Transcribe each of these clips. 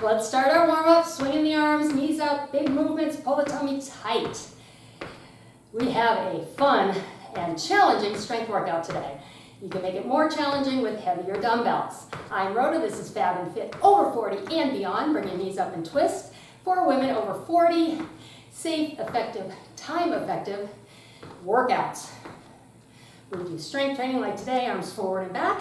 Let's start our warm-up, swinging the arms, knees up, big movements, pull the tummy tight. We have a fun and challenging strength workout today. You can make it more challenging with heavier dumbbells. I'm Rhoda, this is Fab and Fit over 40 and beyond. Bring your knees up and twist. For women over 40, safe, effective, time-effective workouts. We do strength training like today, arms forward and back,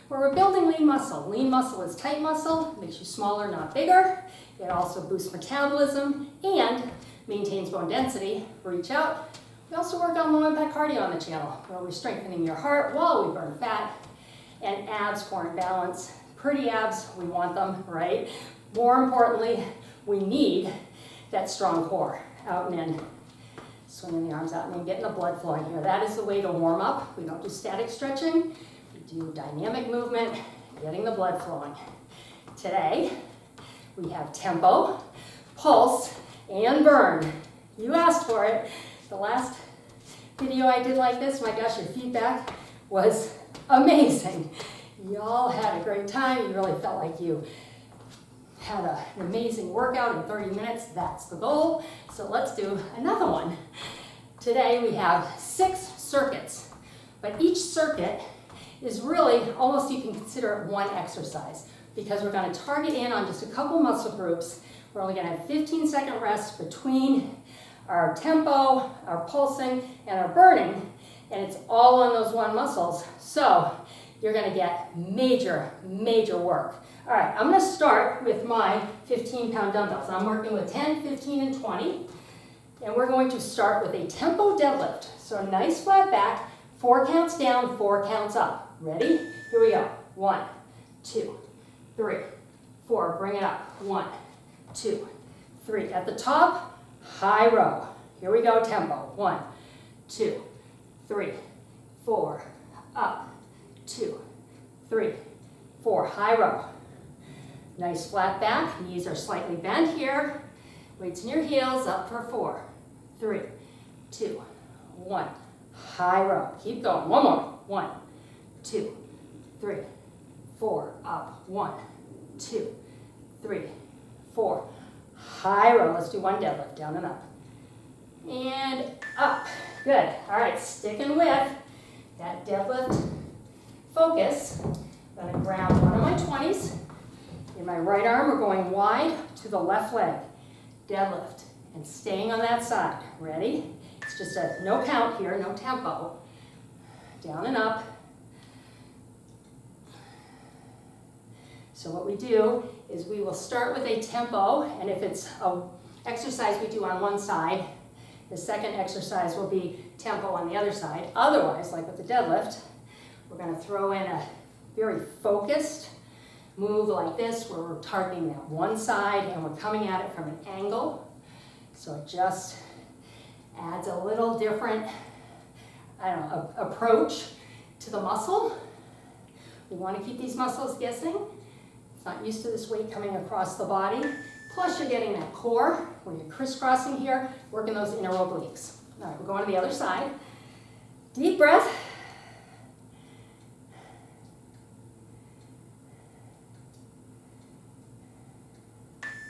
where we're building lean muscle. Lean muscle is tight muscle, makes you smaller, not bigger. It also boosts metabolism and maintains bone density. Reach out. We also work on low impact cardio on the channel, where we're strengthening your heart while we burn fat. And abs, core and balance. Pretty abs, we want them, right? More importantly, we need that strong core. Out and in. Swinging the arms out and then getting the blood flowing here. That is the way to warm up. We don't do static stretching. We do dynamic movement, getting the blood flowing. Today, we have tempo, pulse, and burn. You asked for it. The last video I did like this, my gosh, your feedback was amazing. Y'all had a great time. You really felt like you had an amazing workout in 30 minutes. That's the goal. So let's do another one. Today we have 6 circuits, but each circuit is really almost, you can consider it one exercise, because we're going to target in on just a couple muscle groups. We're only going to have 15-second rest between our tempo, our pulsing, and our burning, and it's all on those one muscles. So you're going to get major, major work. All right, I'm going to start with my 15-pound dumbbells. I'm working with 10, 15, and 20. And we're going to start with a tempo deadlift. So a nice flat back, 4 counts down, 4 counts up. Ready? Here we go. 1, 2, 3, 4. Bring it up. 1, 2, 3. At the top, high row. Here we go, tempo. 1, 2, 3, 4. Up. 2, 3, 4. High row. Nice flat back, knees are slightly bent here. Weights in your heels, up for 4, 3, 2, 1. High row, keep going, one more. 1, 2, 3, 4, up, 1, 2, 3, 4. High row, let's do one deadlift, down and up. And up, good. All right, sticking with that deadlift focus. I'm gonna grab one of my 20s. In my right arm, we're going wide to the left leg. Deadlift. And staying on that side. Ready? It's just a no count here, no tempo. Down and up. So what we do is we will start with a tempo, and if it's an exercise we do on one side, the second exercise will be tempo on the other side. Otherwise, like with the deadlift, we're going to throw in a very focused move like this, where we're targeting that one side and we're coming at it from an angle. So it just adds a little different, approach to the muscle. We want to keep these muscles guessing. It's not used to this weight coming across the body. Plus you're getting that core where you're crisscrossing here, working those inner obliques. All right, we're going to the other side. Deep breath.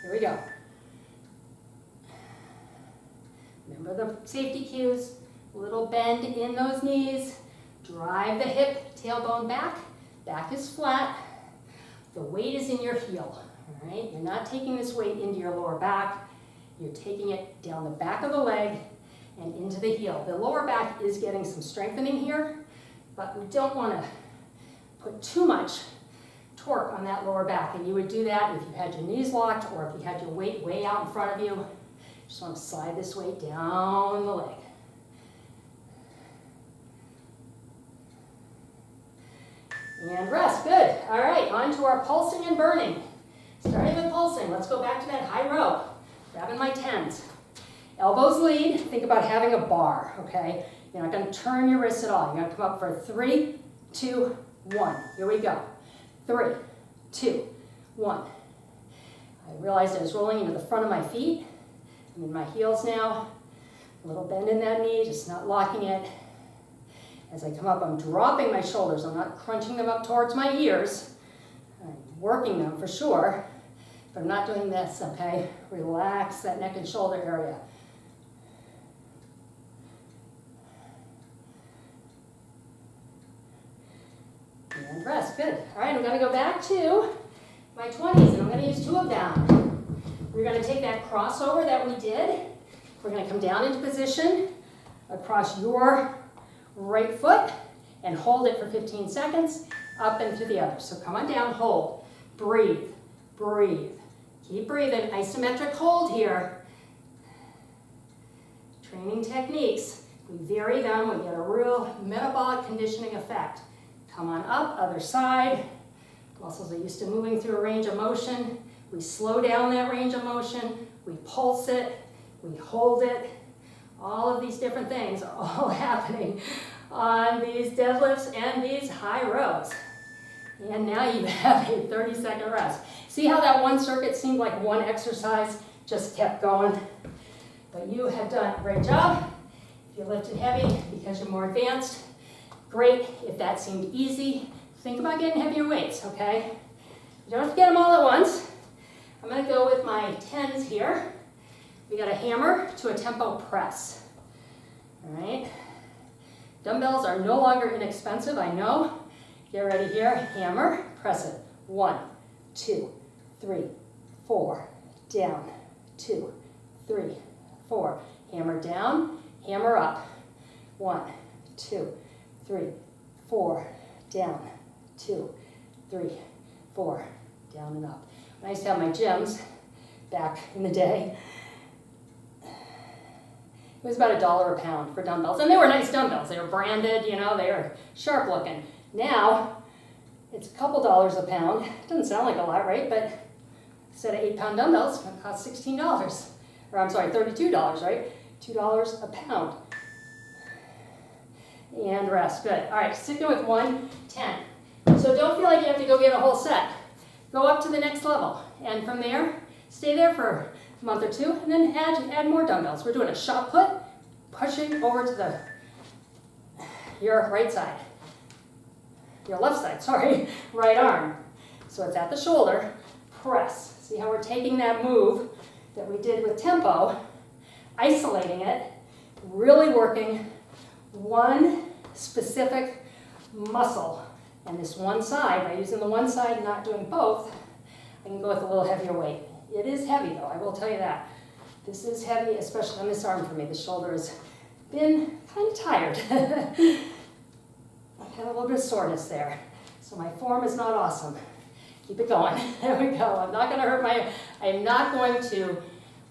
Here we go. Remember the safety cues. Little bend in those knees. Drive the hip, tailbone back. Back is flat. The weight is in your heel. All right? You're not taking this weight into your lower back. You're taking it down the back of the leg and into the heel. The lower back is getting some strengthening here, but we don't want to put too much torque on that lower back, and you would do that if you had your knees locked or if you had your weight way out in front of you. Just want to slide this weight down the leg. And rest, good. All right, on to our pulsing and burning. Starting with pulsing, let's go back to that high row. Grabbing my 10s. Elbows lead, think about having a bar, okay? You're not going to turn your wrists at all. You're going to come up for 3, 2, 1. Here we go. 3, 2, 1. I realized I was rolling into the front of my feet. I'm in my heels now. A little bend in that knee, just not locking it. As I come up, I'm dropping my shoulders. I'm not crunching them up towards my ears. I'm working them for sure. but I'm not doing this, okay? Relax that neck and shoulder area. And rest, good. All right, I'm gonna go back to my 20s, and I'm gonna use 2 of them. We're gonna take that crossover that we did. We're gonna come down into position across your right foot and hold it for 15 seconds, up and to the other. So come on down, hold, breathe, breathe. Keep breathing, isometric hold here. Training techniques, we vary them, we get a real metabolic conditioning effect. Come on up, other side. Muscles are used to moving through a range of motion. We slow down that range of motion, we pulse it, we hold it. All of these different things are all happening on these deadlifts and these high rows. And now you have a 30-second rest. See how that one circuit seemed like one exercise, just kept going? But you have done a great job. If you lifted heavy because you're more advanced, great. If that seemed easy, think about getting heavier weights, okay? You don't have to get them all at once. I'm gonna go with my 10s here. We got a hammer to a tempo press, all right? Dumbbells are no longer inexpensive, I know. Get ready here, hammer, press it. 1, 2, 3, 4, down, 2, 3, 4. Hammer down, hammer up. 1, 2, 3, 4, down, 2, 3, 4, down and up. When I used to have my gyms back in the day, it was about $1 a pound for dumbbells. And they were nice dumbbells. They were branded, you know, they were sharp looking. Now, it's a couple dollars a pound. Doesn't sound like a lot, right? But instead of 8-pound dumbbells, it's gonna cost $16. Or I'm sorry, $32, right? $2 a pound. And rest, good. All right, sticking with 110. So don't feel like you have to go get a whole set. Go up to the next level. And from there, stay there for a month or 2, and then add more dumbbells. We're doing a shot put, pushing over to your right side. Your left side, sorry, right arm. So it's at the shoulder, press. See how we're taking that move that we did with tempo, isolating it, really working one specific muscle. And this one side, by using the one side and not doing both, I can go with a little heavier weight. It is heavy though, I will tell you that. This is heavy, especially on this arm for me. The shoulder has been kind of tired. I've had a little bit of soreness there. So my form is not awesome. Keep it going. There we go. I'm not going to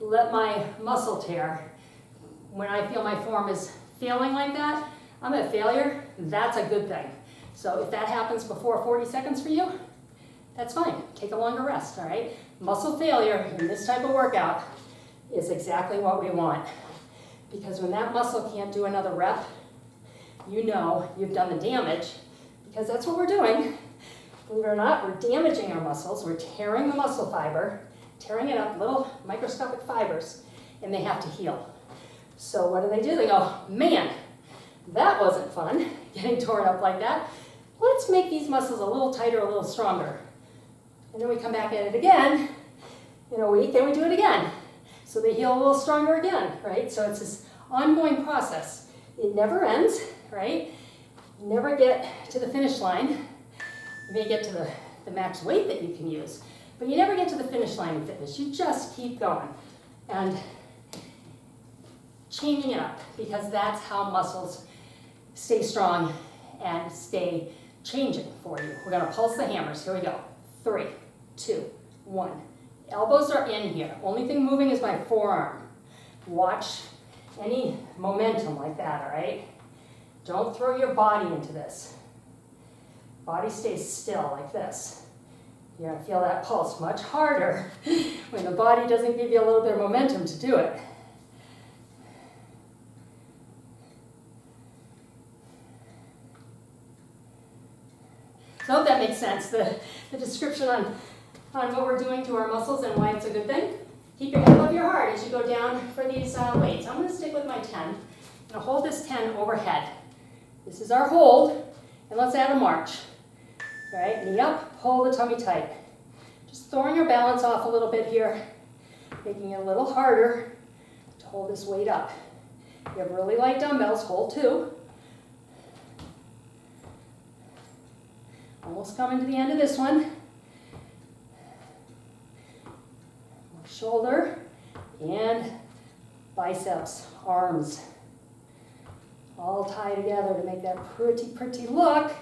let my muscle tear. When I feel my form is failing like that, I'm at failure. That's a good thing. So if that happens before 40 seconds for you, that's fine. Take a longer rest, all right? Muscle failure in this type of workout is exactly what we want. Because when that muscle can't do another rep, you know you've done the damage, because that's what we're doing. Believe it or not, we're damaging our muscles. We're tearing the muscle fiber, tearing it up, little microscopic fibers, and they have to heal. So what do? They go, man, that wasn't fun, getting torn up like that. Let's make these muscles a little tighter, a little stronger. And then we come back at it again in a week, and we do it again. So they heal a little stronger again, right? So it's this ongoing process. It never ends, right? You never get to the finish line. You may get to the max weight that you can use, but you never get to the finish line in fitness. You just keep going and changing it up, because that's how muscles stay strong and stay changing for you. We're gonna pulse the hammers. Here we go. 3, 2, 1. Elbows are in here. Only thing moving is my forearm. Watch any momentum like that, all right? Don't throw your body into this. Body stays still like this. You're gonna feel that pulse much harder when the body doesn't give you a little bit of momentum to do it. So I hope that makes sense, the description on what we're doing to our muscles and why it's a good thing. Keep your head above your heart as you go down for these weights. I'm going to stick with my 10. I'm going to hold this 10 overhead. This is our hold, and let's add a march. All right, knee up, pull the tummy tight. Just throwing your balance off a little bit here, making it a little harder to hold this weight up. If you have really light dumbbells, hold 2. Almost coming to the end of this one. Shoulder and biceps, arms, all tie together to make that pretty look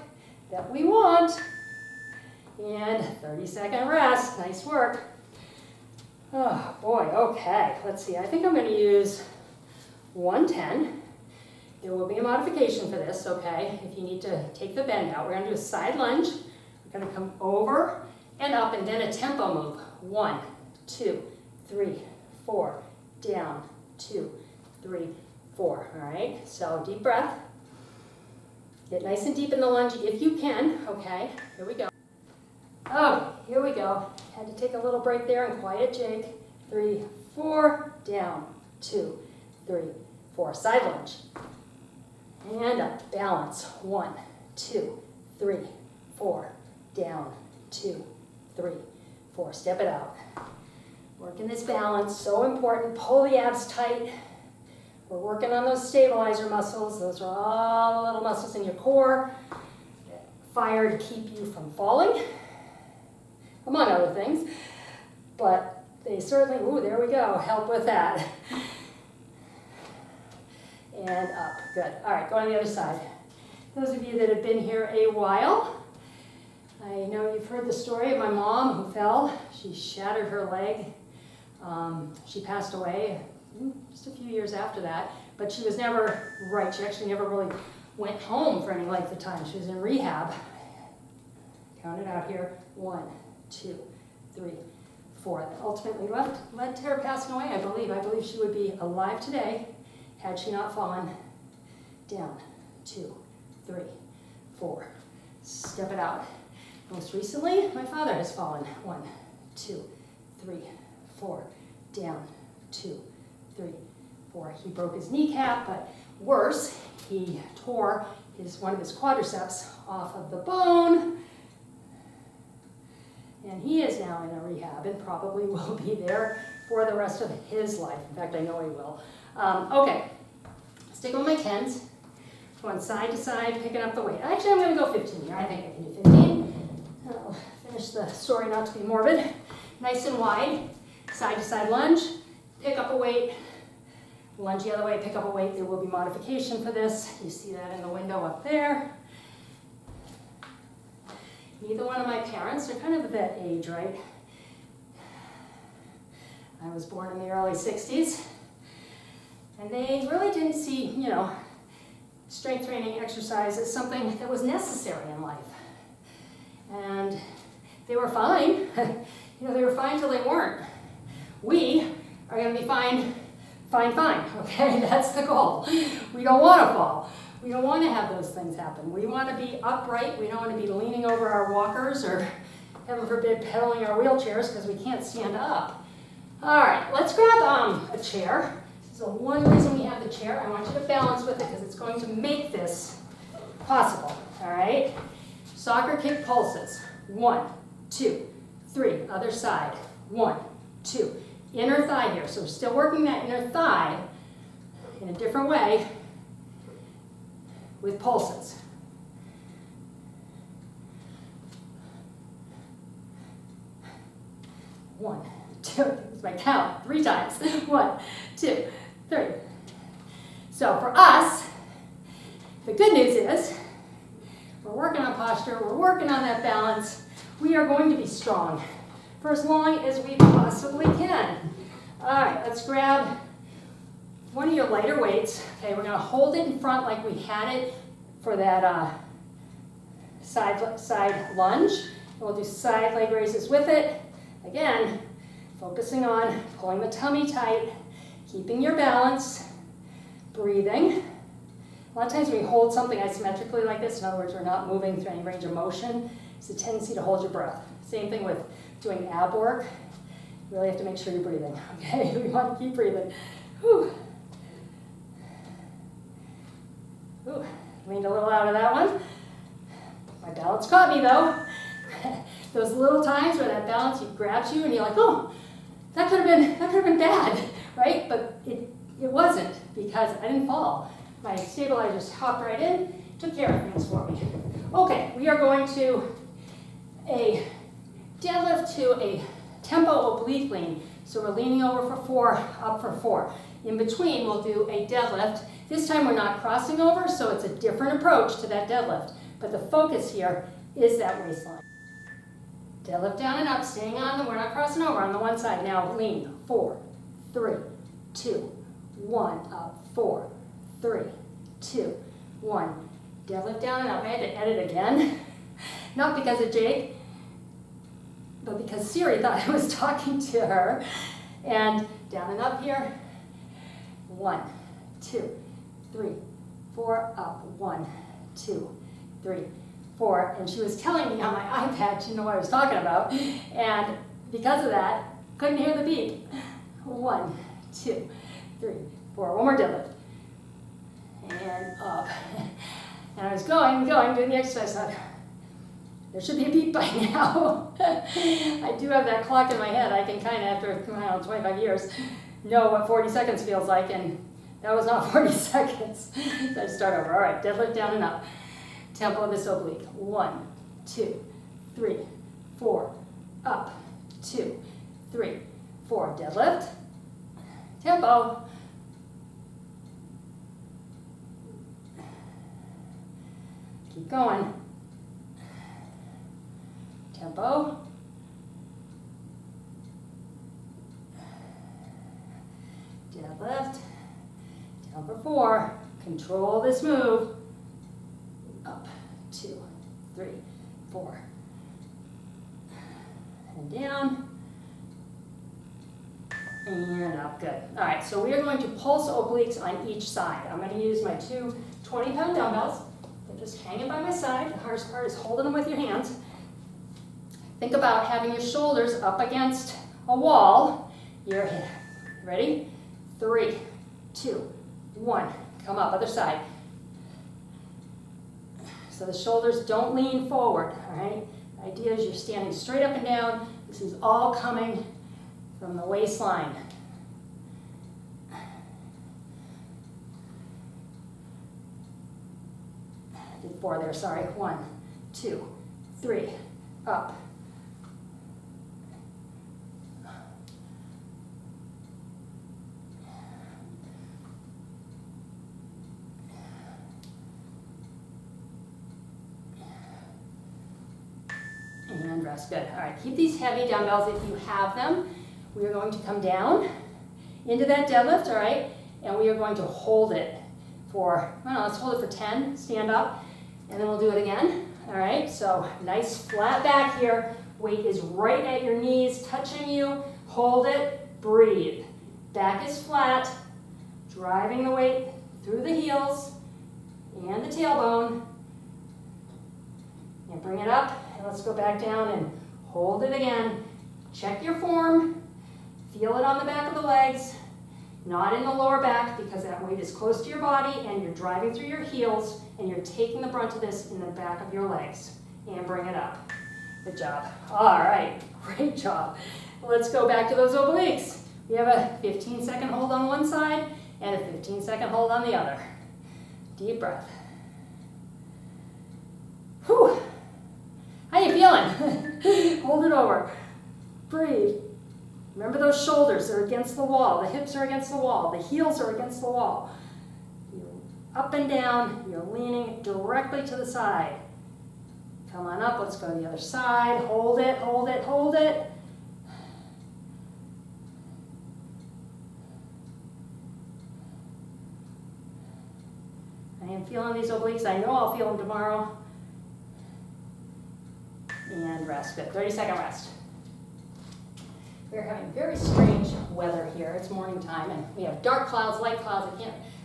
that we want. And 30-second rest. Nice work. Oh boy, okay. Let's see. I think I'm going to use 110. There will be a modification for this, okay? If you need to take the bend out, we're going to do a side lunge. We're going to come over and up and then a tempo move. 1, 2, 3, 4, down, 2, 3, 4. All right, so deep breath. Get nice and deep in the lunge if you can. Okay, here we go. Okay, here we go. Had to take a little break there and quiet jig. 3, 4, down, 2, 3, 4. Side lunge. And up, balance. 1, 2, 3, 4, down, 2, 3, 4. Step it out. Working this balance, so important. Pull the abs tight. We're working on those stabilizer muscles. Those are all the little muscles in your core that fire to keep you from falling, among other things. But they certainly, ooh, there we go, help with that. And up, good. All right, go on the other side. Those of you that have been here a while, I know you've heard the story of my mom who fell. She shattered her leg. She passed away just a few years after that, but she was never right. She actually never really went home for any length of time. She was in rehab. Count it out here. 1, 2, 3, 4. That ultimately led to her passing away, I believe. I believe she would be alive today had she not fallen. Down. 2, 3, 4. Step it out. Most recently, my father has fallen. 1, 2, 3, 4. Down. 2, 3, 4. He broke his kneecap, but worse, he tore one of his quadriceps off of the bone. And he is now in a rehab and probably will be there for the rest of his life. In fact, I know he will. Okay, stick with my 10s. Going side to side, picking up the weight. Actually, I'm going to go 15 here. I think I can do 15. I'll finish the story not to be morbid. Nice and wide, side to side lunge. Pick up a weight. Lunge the other way, pick up a weight. There will be modification for this. You see that in the window up there. Neither one of my parents are kind of at that age, right? I was born in the early 60s, and they really didn't see, strength training exercise as something that was necessary in life. And they were fine. They were fine till they weren't. We are going to be fine, okay? That's the goal. We don't want to fall. We don't want to have those things happen. We want to be upright. We don't want to be leaning over our walkers or, heaven forbid, pedaling our wheelchairs because we can't stand up. All right, let's grab a chair. So one reason we have the chair, I want you to balance with it because it's going to make this possible, all right? Soccer kick pulses. 1, 2, 3. Other side. 1, 2. Inner thigh here. So we're still working that inner thigh in a different way with pulses. One, two, it's my count, 3 times. 1, 2, 3. So for us, the good news is we're working on posture, we're working on that balance. We are going to be strong for as long as we possibly can. All right, let's grab one of your lighter weights. Okay, we're going to hold it in front like we had it for that side lunge. We'll do side leg raises with it. Again, focusing on pulling the tummy tight, keeping your balance, breathing. A lot of times when we hold something isometrically like this, in other words, we're not moving through any range of motion, it's a tendency to hold your breath. Same thing with doing ab work. You really have to make sure you're breathing, okay? We want to keep breathing. Whew. Ooh, leaned a little out of that one. My balance caught me though. those little times where that balance grabs you and you're like, oh, that could have been bad, right? But it wasn't, because I didn't fall. My stabilizer just hopped right in, took care of things for me. Okay, we are going to a deadlift to a tempo oblique lean. So we're leaning over for 4, up for 4. In between, we'll do a deadlift. This time we're not crossing over, so it's a different approach to that deadlift. But the focus here is that waistline. Deadlift down and up, staying on, we're not crossing over on the one side. Now lean, 4, 3, 2, 1, up, 4, 3, 2, 1. Deadlift down and up. I had to edit again, not because of Jake, but because Siri thought I was talking to her. And down and up here, 1, 2, 3, 4, up, 1, 2, 3, 4. And she was telling me on my iPad, she didn't know what I was talking about. And because of that, couldn't hear the beep. 1, 2, 3, 4. One more deadlift. And up. And I was going, doing the exercise. I thought, there should be a beep by now. I do have that clock in my head. I can kind of, after 25 years, know what 40 seconds feels like. And that was not 40 seconds. So I start over. All right, deadlift down and up. Tempo of this oblique. 1, 2, 3, 4. Up. 2, 3, 4. Deadlift. Tempo. Keep going. Tempo. Deadlift. Down for 4. Control this move. Up. 2, 3, 4. And down. And up. Good. All right, so we are going to pulse obliques on each side. I'm going to use my two 20-pound dumbbells. They're just hanging by my side. The hardest part is holding them with your hands. Think about having your shoulders up against a wall. You're ready? 3, 2, 1. Come up, other side. So the shoulders don't lean forward, all right? The idea is you're standing straight up and down. This is all coming from the waistline. I did 4 there, sorry. 1, 2, 3, up. And rest. Good. All right, keep these heavy dumbbells if you have them. We are going to come down into that deadlift, all right? And we are going to hold it for, I don't know, let's hold it for 10, stand up, and then we'll do it again. All right, so nice flat back here. Weight is right at your knees, touching you. Hold it, breathe. Back is flat, driving the weight through the heels and the tailbone. And bring it up, and let's go back down and hold it again. Check your form. Feel it on the back of the legs, not in the lower back, because that weight is close to your body and you're driving through your heels and you're taking the brunt of this in the back of your legs. And bring it up. Good job. All right, great job. Let's go back to those obliques. We have a 15-second hold on one side and a 15-second hold on the other. Deep breath. Whew. How you feeling? Hold it over. Breathe. Remember those shoulders are against the wall. The hips are against the wall. The heels are against the wall. You're up and down. You're leaning directly to the side. Come on up. Let's go to the other side. Hold it, hold it, hold it. I am feeling these obliques. I know I'll feel them tomorrow. And rest. Good. 30-second rest. We're having very strange weather here. It's morning time, and we have dark clouds, light clouds.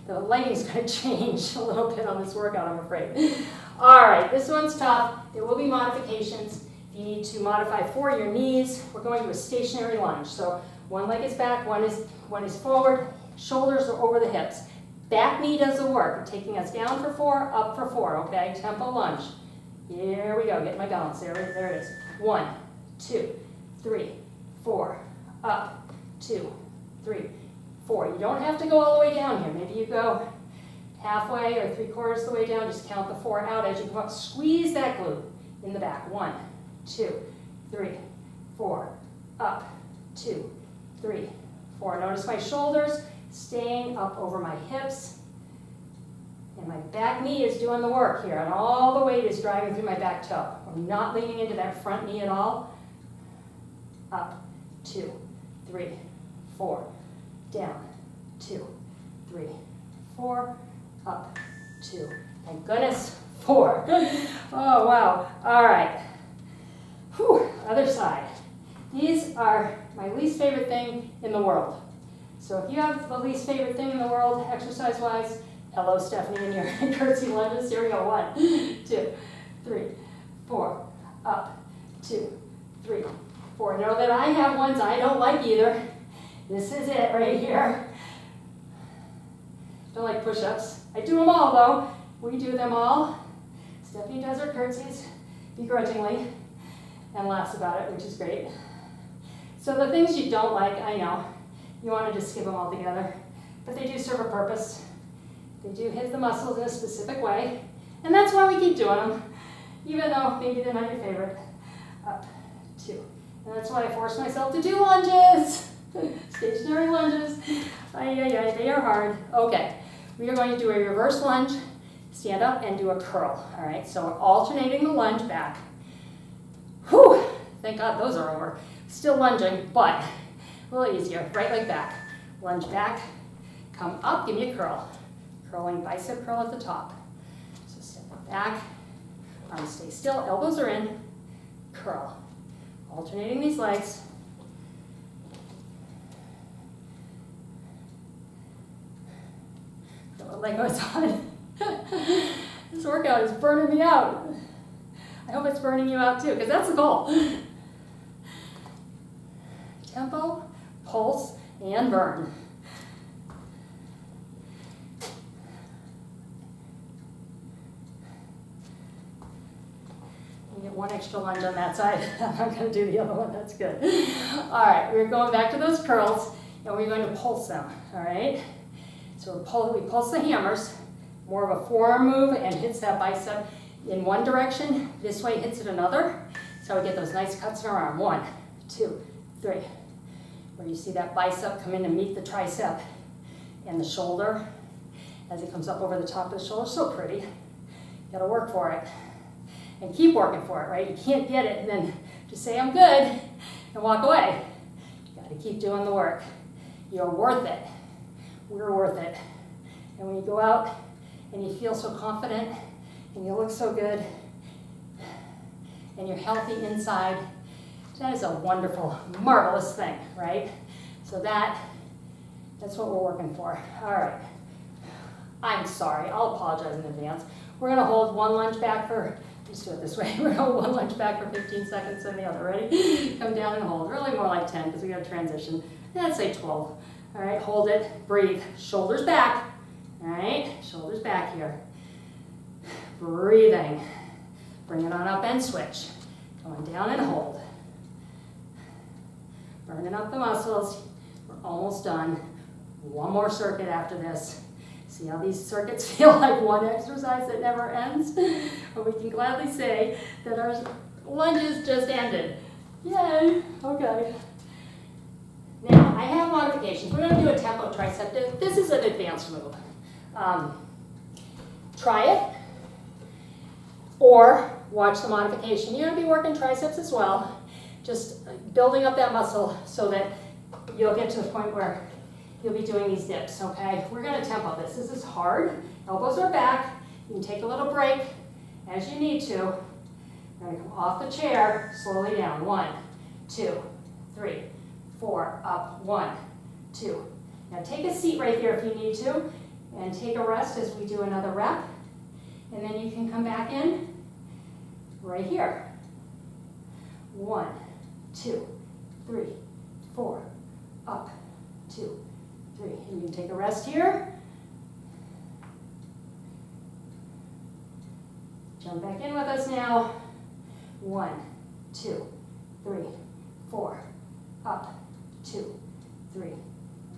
The lighting's going to change a little bit on this workout, I'm afraid. All right, this one's tough. There will be modifications. If you need to modify for your knees, we're going to a stationary lunge. So one leg is back, one is forward, shoulders are over the hips. Back knee does the work. We're taking us down for 4, up for 4, okay? Tempo lunge. Here we go, get my balance there. There it is. 1, 2, 3, 4, up, 2, 3, 4. You don't have to go all the way down here. Maybe you go halfway or 3/4 the way down. Just count the 4 out as you come up. Squeeze that glute in the back. 1, 2, 3, 4, up, 2, 3, 4. Notice my shoulders staying up over my hips. And my back knee is doing the work here, and all the weight is driving through my back toe. I'm not leaning into that front knee at all. Up, 2, 3, 4, down, 2, 3, 4, up, 2. Thank goodness, 4. Oh, wow. All right. Whew, other side. These are my least favorite thing in the world. So if you have the least favorite thing in the world, exercise-wise, hello, Stephanie, in your curtsy lunges. Here we go. 1, 2, 3, 4, up, 2, 3, 4. Know that I have ones I don't like either. This is it right here. Don't like push-ups. I do them all, though. We do them all. Stephanie does her curtsies begrudgingly and laughs about it, which is great. So the things you don't like, I know. You want to just skip them all together. But they do serve a purpose. They do hit the muscles in a specific way. And that's why we keep doing them, even though maybe they're not your favorite. Up, 2. And that's why I force myself to do lunges. Stationary lunges. They are hard. Okay, we are going to do a reverse lunge, stand up, and do a curl. All right, so we're alternating the lunge back. Whew, thank God those are over. Still lunging, but a little easier. Right leg back. Lunge back, come up, give me a curl. Curling bicep curl at the top. So step back, arms stay still, elbows are in, curl. Alternating these legs. What leg goes on? This workout is burning me out. I hope it's burning you out too, because that's the goal. Tempo, pulse, and burn. You get one extra lunge on that side. I'm not going to do the other one. That's good. All right, we're going back to those curls, and we're going to pulse them. All right. So we pulse the hammers, more of a forearm move, and hits that bicep in one direction. This way hits it another. So we get those nice cuts in our arm. 1, 2, 3. Where you see that bicep come in to meet the tricep and the shoulder as it comes up over the top of the shoulder. So pretty. You gotta work for it. And keep working for it, right? You can't get it and then just say, I'm good, and walk away. You gotta keep doing the work. You're worth it. We're worth it. And when you go out and you feel so confident and you look so good and you're healthy inside, that is a wonderful, marvelous thing, right? So that's what we're working for. All right. I'm sorry. I'll apologize in advance. We're going to hold one lunge back for, just do it this way. We're going to hold one lunge back for 15 seconds and the other. Ready? Come down and hold. Really more like 10 because we got to transition. Let's say 12. All right, hold it, breathe. Shoulders back. All right, shoulders back here. Breathing. Bring it on up and switch. Going down and hold. Burning up the muscles. We're almost done. One more circuit after this. See how these circuits feel like one exercise that never ends? But we can gladly say that our lunges just ended. Yay, okay. Now, I have modifications. We're going to do a tempo tricep. This is an advanced move. Try it, or watch the modification. You're going to be working triceps as well, just building up that muscle so that you'll get to the point where you'll be doing these dips, okay? We're going to tempo this. This is hard. Elbows are back. You can take a little break as you need to. We're going to come off the chair, slowly down. 1, 2, 3, 4, up. 1, 2. Now take a seat right there if you need to, and take a rest as we do another rep. And then you can come back in right here. 1, 2, 3, 4, up. 2, 3. And you can take a rest here. Jump back in with us now. 1, 2, 3, 4, up, 2, 3,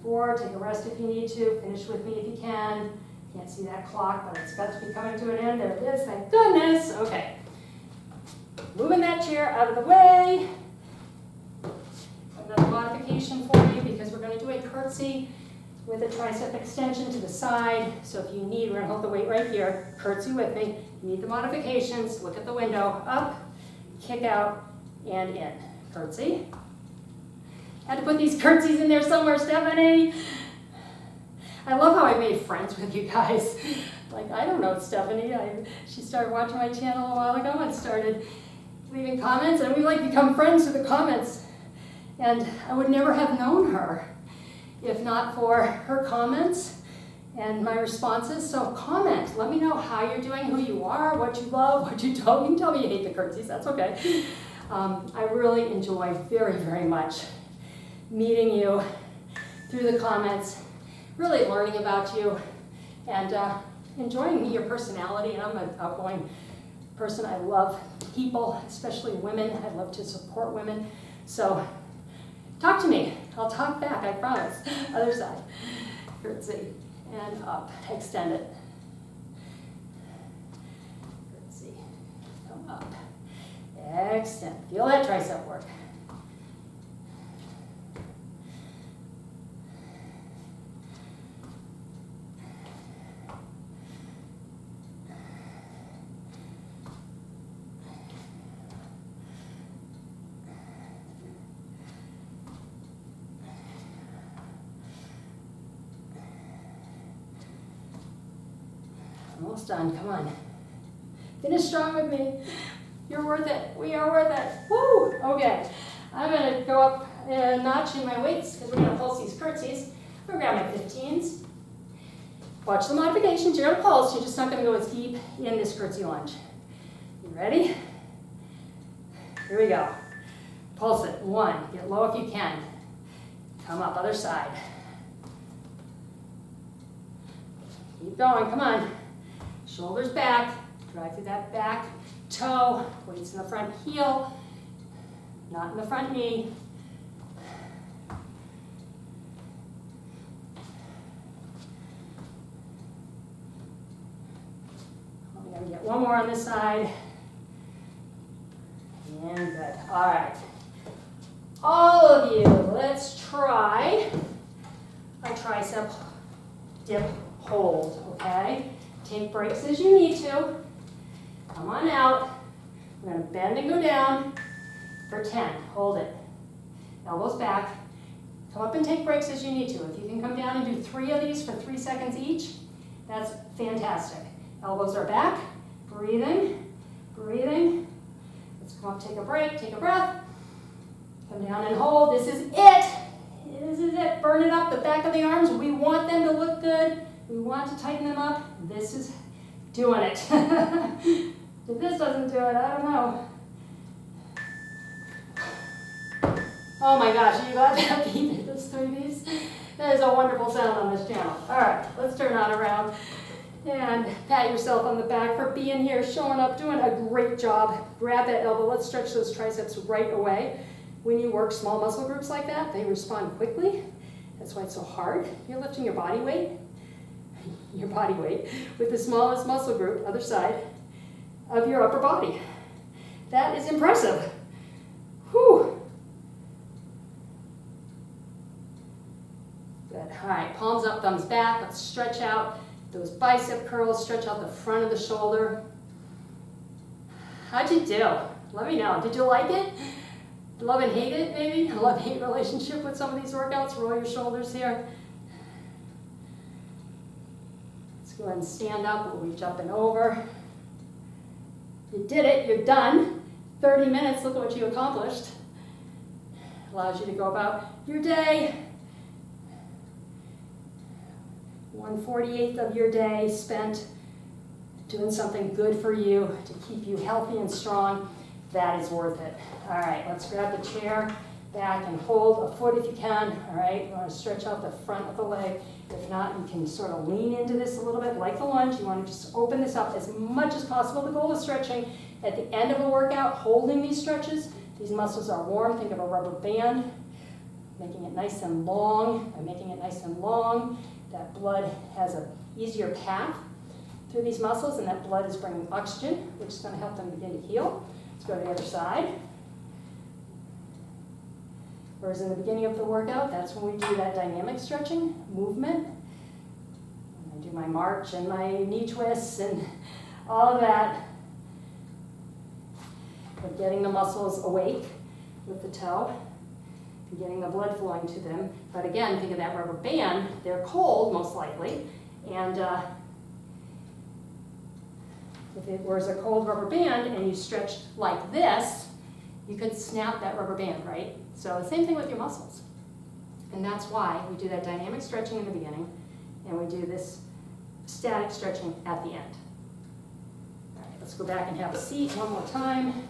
4. Take a rest if you need to. Finish with me if you can. Can't see that clock, but it's got to be coming to an end. There it is, thank goodness. Okay. Moving that chair out of the way. Another modification for you because we're going to do a curtsy with a tricep extension to the side. So if you need, we're going to hold the weight right here. Curtsy with me. You need the modifications. Look at the window. Up, kick out, and in. Curtsy. Had to put these curtsies in there somewhere, Stephanie. I love how I made friends with you guys. Like, I don't know Stephanie. She started watching my channel a while ago and started leaving comments, and we like become friends through the comments. And I would never have known her if not for her comments and my responses. So comment. Let me know how you're doing, who you are, what you love, what you don't. You can tell me you hate the curtsies. That's okay. I really enjoy very, very much meeting you through the comments, really learning about you, and enjoying your personality. And I'm an outgoing person. I love people, especially women. I love to support women. So talk to me. I'll talk back, I promise. Other side. Curtsy. And up. Extend it. Curtsy. Come up. Extend. Feel that tricep work. Almost done, come on. Finish strong with me. You're worth it, we are worth it. Woo, okay. I'm gonna go up a notch in my weights because we're gonna pulse these curtsies. I'm gonna grab my 15s. Watch the modifications, you're gonna pulse, you're just not gonna go as deep in this curtsy lunge. You ready? Here we go. Pulse it, 1, get low if you can. Come up, other side. Keep going, come on. Shoulders back, drive through that back toe, weights in the front heel, not in the front knee. I'm going to get one more on this side. And good. All right. All of you, let's try a tricep dip hold, okay? Take breaks as you need to. Come on out. We're going to bend and go down for 10. Hold it. Elbows back. Come up and take breaks as you need to. If you can come down and do 3 of these for 3 seconds each, that's fantastic. Elbows are back. Breathing. Breathing. Let's come up, take a break, take a breath. Come down and hold. This is it. This is it. Burn it up, the back of the arms. We want them to look good. We want to tighten them up. This is doing it. If this doesn't do it, I don't know. Oh my gosh, are you glad that beat those 3 beats? That is a wonderful sound on this channel. All right, let's turn on around and pat yourself on the back for being here, showing up, doing a great job. Grab that elbow. Let's stretch those triceps right away. When you work small muscle groups like that, they respond quickly. That's why it's so hard. You're lifting your body weight with the smallest muscle group, other side, of your upper body. That is impressive. Whew. Good. All right, palms up, thumbs back. Let's stretch out those bicep curls, stretch out the front of the shoulder. How'd you do? Let me know. Did you like it? Love and hate it, maybe? A love-hate relationship with some of these workouts. Roll your shoulders here. Let's go ahead and stand up. We'll reach up and over. You did it. You're done. 30 minutes. Look at what you accomplished. Allows you to go about your day. 1/48 of your day spent doing something good for you to keep you healthy and strong. That is worth it. All right, let's grab the chair back and hold a foot if you can. All right, you want to stretch out the front of the leg. If not, you can sort of lean into this a little bit like the lunge. You want to just open this up as much as possible. The goal of stretching at the end of a workout, holding these stretches, These muscles are warm. Think of a rubber band, making it nice and long. By making it nice and long, that blood has an easier path through these muscles, and that blood is bringing oxygen, which is going to help them begin to heal. Let's go to the other side. Whereas in the beginning of the workout, that's when we do that dynamic stretching movement. I do my march and my knee twists and all of that. But getting the muscles awake with the toe and getting the blood flowing to them. But again, think of that rubber band. They're cold, most likely. And if it was a cold rubber band and you stretched like this, you could snap that rubber band, right? So the same thing with your muscles. And that's why we do that dynamic stretching in the beginning and we do this static stretching at the end. All right, let's go back and have a seat one more time.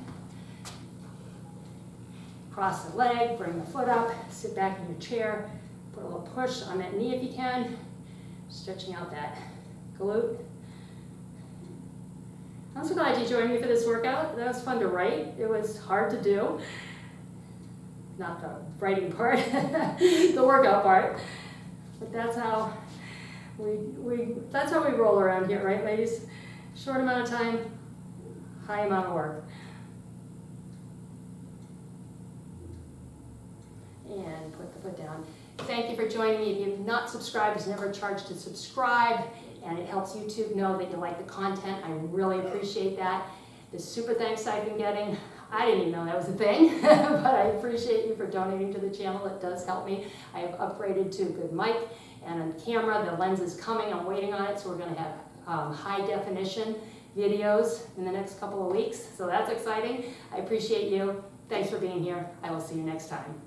Cross the leg, bring the foot up, sit back in your chair, put a little push on that knee if you can, stretching out that glute. I'm so glad you joined me for this workout. That was fun to write. It was hard to do. Not the writing part, the workout part. But that's how we roll around here, right, ladies? Short amount of time, high amount of work. And put the foot down. Thank you for joining me. If you've not subscribed, it's never a charge to subscribe, and it helps YouTube know that you like the content. I really appreciate that. The super thanks I've been getting, I didn't even know that was a thing, but I appreciate you for donating to the channel. It does help me. I have upgraded to a good mic and a camera. The lens is coming. I'm waiting on it, so we're going to have high definition videos in the next couple of weeks. So that's exciting. I appreciate you. Thanks for being here. I will see you next time.